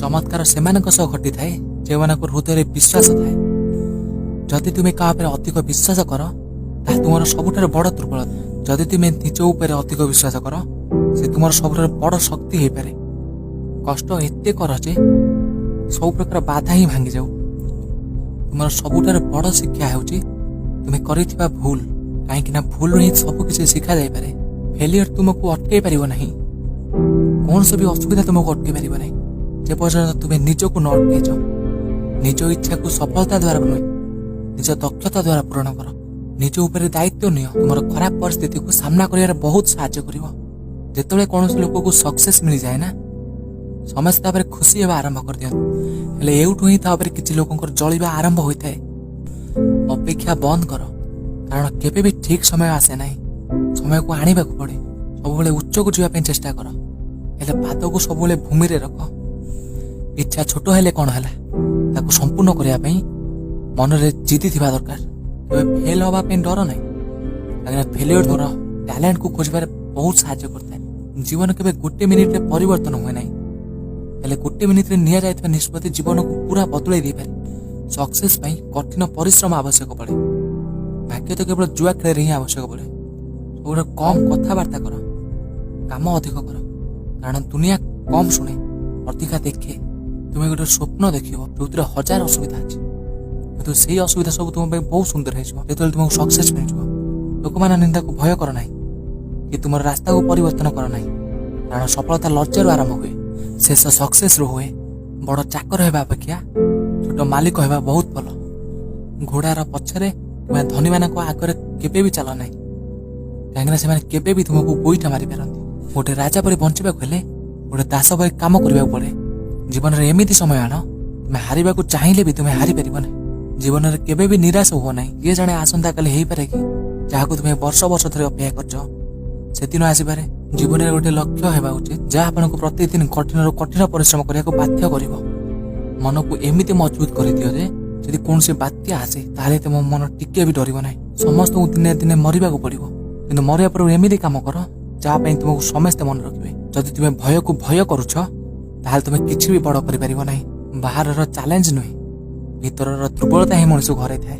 चमत्कार सेमानक सह घटी थाए जे मानक हृदय विश्वास थाए। जदि तुमे का अधिक विश्वास कर ताहा तुमर सबुठार बड़ दुर्बलता। जदि तुमे निज उपर अधिक विश्वास कर से तुमर सबुठार बड़ शक्ति हो पारे। कष्ट एते कर जे सब प्रकार बाधा ही भांगी जाऊ। तुमर सबुठार बड़ शिक्षा हेउची तुमे करिथिबा भूल, काहेकि भूल ही सब किसी शिखा जाई पारे। फेलियर तुमको अटकई पारिबो नहीं। कौन सा भी असुविधा तुमको अटकई पारिबो नहीं जे पर्यंत तुमे निजको न अटकैछ। निज इच्छा को सफलता द्वारा नुहे, निज दक्षता द्वारा पूरण कर। निज उपर दायित्व नियो। तुमर खराब परिस्थिति को सामना करियार बहुत साहाय्य करिवो। जेतेबेले कौन लोक को सक्सेस मिल जाए ना, समस्त तापर खुशी हेबा आरंभ कर दियंत। हेले एउठु ही तापर किछि लोकंकर जळिबा आरंभ होइथाय। अपेक्षा बंद कर, कारण केबे भी ठीक समय आसे नाही। समय को आनिबा को पड़े। सबुबले उच्च को जीवा पे चेष्टा कर, हेले पाद को सबुबले भूमि रे रख। इच्छा छोट हेले कोन हला, ताको संपूर्ण करिया पई मन रे जिद्दी थिबा दरकार। केबे फेल होबा पे डर नाही, अगर फेलियर डर टैलेंट को खोजबार बहुत सहायता करता है। जीवन केबे गोटे मिनिट रे परिवर्तन होय नाही, हेले गोटे मिनिट रे निया जायतबा निष्पत्ति जीवन को पूरा बदलाई दे पारे। सक्सेस पई कठिन परिश्रम आवश्यक पड़े। भाग्य तो केवल जुआ खेल ही आवश्यक पड़े। और कम कथबार्ता कर, काम अधिक कर, कारण दुनिया कम शुणे अधिका देखे। तुम्हें गोटे स्वप्न देख जो हजार असुविधा अच्छी, किंतु से असुविधा सब तुम बहुत सुंदर हो। तुमको सक्सेस मिल लोक मान निंदा को भय कर ना कि तुम रास्ता को परिवर्तन कर ना, कारण सफलता लज्जार आरंभ हुए, शेष सक्सेस हुए। बड़ चाकर होगा अपेक्षा छोट मालिक होगा बहुत भल। घोड़ार पछरे तुम्हें धनी मान आगे केबे भी चल ना, कहीं से केबे भी तुमको गोईठा मारी पारती। गोटे राजा पर बंचा हेले गोटे दास पर काम करने पड़े। जीवन में एमती समय आन तुम्हें हारिबा को चाहिए भी तुम्हें हारी पार ना। जीवन में केबे भी निराश हो ना। किए जाने आसंता काली हो पारे कि जहाँ को तुम्हें वर्ष वर्ष धरी अपेक्षा कर से दिन आसपे। जीवन में गोटे लक्ष्य होगा उचित जहाँ आपको प्रतिदिन कठिन कठिन परिश्रम करने को बाध्य कर। मन को एमती मजबूत कर दियो जे यदि कौन बात्या आसे ताले तुम मन टिके भी डर ना। समस्त दिने दिने मरवा को पड़ो, किंतु मरिया पर एमती काम कर जहाँ तुमको समस्ते मन रखिए। जदि तुम्हें भय को भय करुछ ताल तुम्हें किसी भी बड़ कर। बाहर चैलेंज नुहे, भीतर दुर्बलता ही मनुष्य घरे थाए।